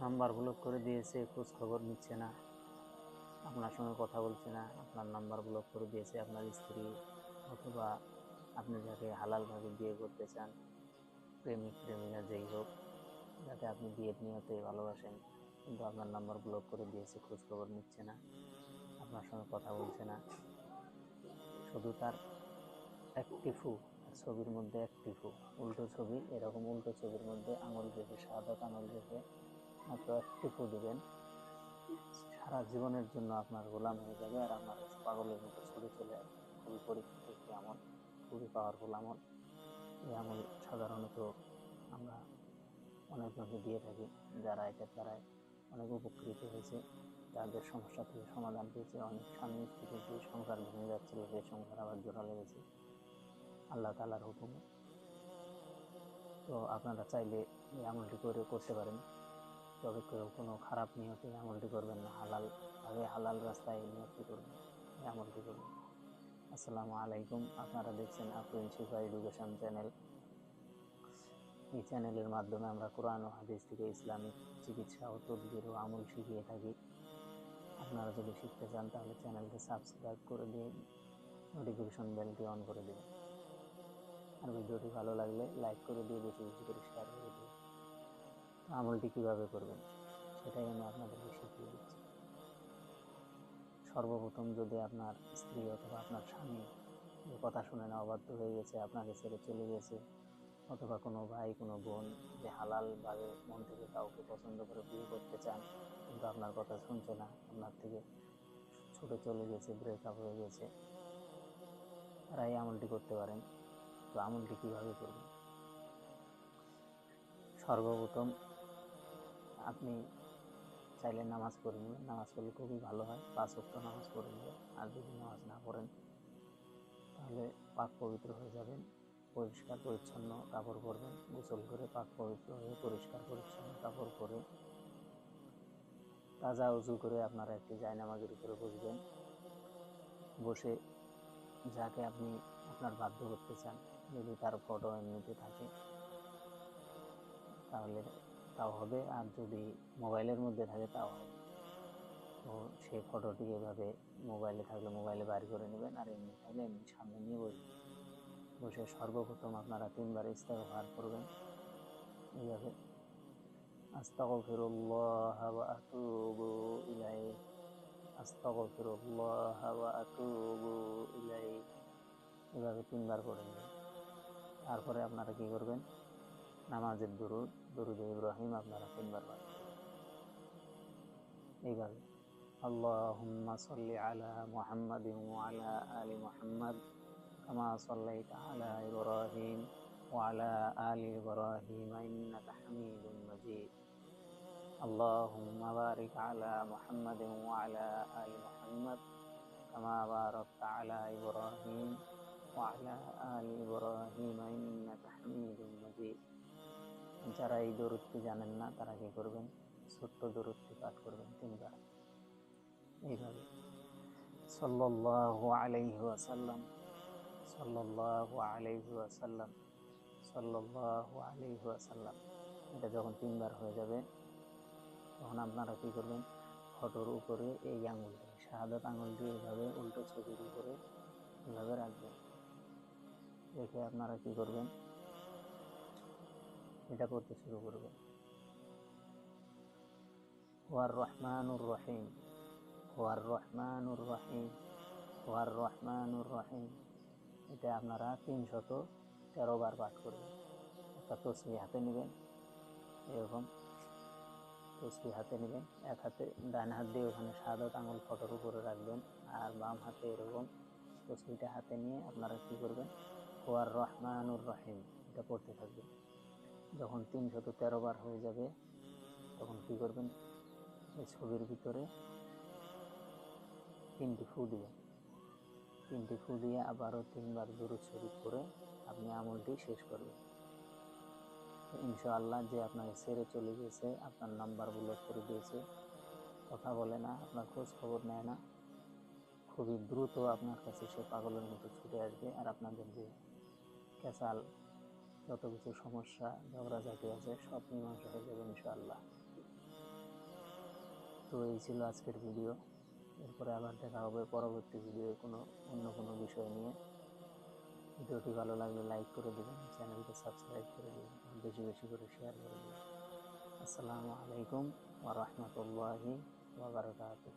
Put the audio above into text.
Number block করে দিয়েছে, খোঁজ খবর নিচ্ছে না, আপনার সঙ্গে কথা বলছে না, আপনার নাম্বার ব্লক করে দিয়েছে আপনার স্ত্রী, অথবা আপনি যাকে হালালভাবে বিয়ে করতে চান, প্রেমিক প্রেমিকা যেই হোক, যাকে আপনি বিয়ের নিয়তে ভালোবাসেন, কিন্তু আপনার নাম্বার ব্লক করে দিয়েছে, খোঁজ খবর নিচ্ছে না, আপনার সঙ্গে কথা বলছে না, শুধু তার একটি ফু, ছবির মধ্যে একটি ফু, উল্টো ছবি, এরকম উল্টো ছবির মধ্যে আঙুল রেখে, শাহাদাত আঙুল রেখে মাত্র একটি ফু দিবেন, সারা জীবনের জন্য আপনার গোলাম হয়ে যাবে, আর আপনার কাছে পাগলের মতো ছুটে চলে আসবে। খুবই পরীক্ষিত একটি আমল, খুবই পাওয়ারফুল আমল। এই আমল সাধারণত আমরা অনেকজনকে দিয়ে থাকি, যারা এটার দ্বারায় অনেক উপকৃত হয়েছে, তাদের সমস্যা থেকে সমাধান পেয়েছে। অনেক স্বামী স্ত্রীর যে সংসার ভেঙে যাচ্ছিল, সেই সংসার আবার জোড়া লেগেছে আল্লাহ তাআলার হুকুমে। তো আপনারা চাইলে এই আমলটি করতে পারেন, তবে কেউ কোনো খারাপ নিয়তে এই আমলটি করবেন না, হালাল ভাবে, হালাল রাস্তায় এই নিয়তটি করবেন, এই আমলটি করবেন। আসসালামু আলাইকুম, আপনারা দেখছেন আফরিন শিফা এডুকেশন চ্যানেল। এই চ্যানেলের মাধ্যমে আমরা কোরআন ও হাদিস থেকে ইসলামিক চিকিৎসা ও তদবির ও আমল শিখিয়ে থাকি। আপনারা যদি শিখতে চান তাহলে চ্যানেলকে সাবস্ক্রাইব করে দিয়ে নোটিফিকেশন বেলটি অন করে দেবেন, আর ভিডিওটি ভালো লাগলে লাইক করে দিয়ে বেশি বেশি করে শেয়ার করে দিন। তো আমলটি কিভাবে করবেন সেটাই আমি আপনাদেরকে শিখিয়ে দিচ্ছি। সর্বপ্রথম, যদি আপনার স্ত্রী অথবা আপনার স্বামী যে কথা শুনে না অবাধ্য হয়ে গেছে, আপনাকে ছেড়ে চলে গেছে, অথবা কোনো ভাই কোনো বোন যে হালালভাবে মন থেকে কাউকে পছন্দ করে বিয়ে করতে চান, কিন্তু আপনার কথা শুনছে না, আপনার থেকে ছুটে চলে গেছে, ব্রেকআপ হয়ে গেছে, তারা এই আমলটি করতে পারেন। তো আমলটি কিভাবে করবেন? সর্বপ্রথম আপনি চাইলে নামাজ পড়ে নেবেন, নামাজ পড়লে খুবই ভালো হয়, 5 ওয়াক্ত নামাজ পড়ে নেবেন। আর যদি নামাজ না পড়েন তাহলে পাক পবিত্র হয়ে যাবেন, পরিষ্কার পরিচ্ছন্ন কাপড় পরবেন, গোসল করে পাক পবিত্র হয়ে পরিষ্কার পরিচ্ছন্ন কাপড় পরে তাজা উজু করে আপনারা একটি জায়নামাজের উপরে বসবেন। বসে যাকে আপনি আপনার বাধ্য করতে চান, যদি তার ফটো এমনিতে থাকে তাহলে তাও হবে, আর যদি মোবাইলের মধ্যে থাকে তাও হবে। তো সেই ফটোটি এভাবে মোবাইলে থাকলে মোবাইলে বাইর করে নেবেন, আর এমনি থাকলে এমনি সামনে নিয়ে বসবেন। বসে সর্বপ্রথম আপনারা 3 বার ইস্তেগফার করবেন, এইভাবে আস্তাগফিরুল্লাহ ওয়া আতুবু ইলাইহি, আস্তাগফিরুল্লাহ ওয়া আতুবু ইলাইহি, এভাবে 3 বার পড়ে নেবেন। তারপরে আপনারা কি করবেন? নামাজের দরুদ, দরুদে ইব্রাহিম আপনারা 3 বার পাঠ করবেন, এইভাবে আল্লাহুম্মা সাল্লি আলা মুহাম্মাদিন ওয়া আলা আলি মুহাম্মাদ কামা সাল্লাইতা আলা ইব্রাহিম ওয়া আলা আলি ইব্রাহিম ইন্নাকা হামিদুম মাজিদ। আল্লাহুম্মা বারিক আলা মুহাম্মাদিন ওয়া আলা আলি মুহাম্মাদ কামা বারাকতা আলা ইব্রাহিম ওয়া আলা আলি ইব্রাহিম ইন্নাকা হামিদুম মাজিদ। যারা এই দরুদটি জানেন না তারা কি করবেন? ছোট্ট দরুদটি পাঠ করবেন 3 বার, এইভাবে সাল্লাল্লাহু আলাইহি ওয়াসাল্লাম, সাল্লাল্লাহু আলাইহি ওয়াসাল্লাম, সাল্লাল্লাহু আলাইহি ওয়াসাল্লাম। এটা যখন 3 বার হয়ে যাবে তখন আপনারা কি করবেন? ফটোর উপরে এই আঙুলটি, শাহাদাত আঙুলটি এইভাবে উল্টো ছবির উপরে এভাবে রাখবেন। রেখে আপনারা কি করবেন? এটা করতে শুরু করবেন, ওয়ার রহমানুর রহিম, ওয়ার রহমানুর রহিম, ওয়ার রহমানুর রহিম। এটা আপনারা 313 বার পাঠ করবেন। একটা তসবিহ হাতে নেবেন, এরকম তসবিহ হাতে নেবেন, এক হাতে ডান হাত দিয়ে ওখানে শাহাদাত আঙুল ফটোর উপরে রাখবেন, আর বাম হাতে এরকম তসবিহটা হাতে নিয়ে আপনারা কি করবেন? ওয়ার রহমানুর রহিম এটা পড়তে থাকবেন। যখন 313 বার হয়ে যাবে তখন কি করবেন? এই ছবির ভিতরে 3টি ফু দিবেন, 3টি ফু দিয়ে আবারও 3 বার দরুদ শরীফ পড়ে আপনি আমলটি শেষ করবেন। ইনশাআল্লাহ, যে আপনাকে ছেড়ে চলে গেছে, আপনার নাম্বার ব্লক করে দিয়েছে, কথা বলে না, আপনার খোঁজ খবর নেয় না, খুবই দ্রুত আপনার কাছে সে পাগলের মতো ছুটে আসবে, আর আপনাদের যে ক্যাসাল যত কিছু সমস্যা ঝগড়াঝাটি আছে সব মীমাংসা হয়ে যাবে ইনশাআল্লাহ। তো এই ছিল আজকের ভিডিও। এরপরে আবার দেখা হবে পরবর্তী ভিডিও অন্য কোনো বিষয় নিয়ে। ভিডিওটি ভালো লাগলে লাইক করে দেবেন, চ্যানেলটি সাবস্ক্রাইব করে দেবেন, বেশি বেশি করে শেয়ার করে দেবেন। আসসালামু আলাইকুম ওয়া রাহমাতুল্লাহি ওয়া বারাকাতুহু।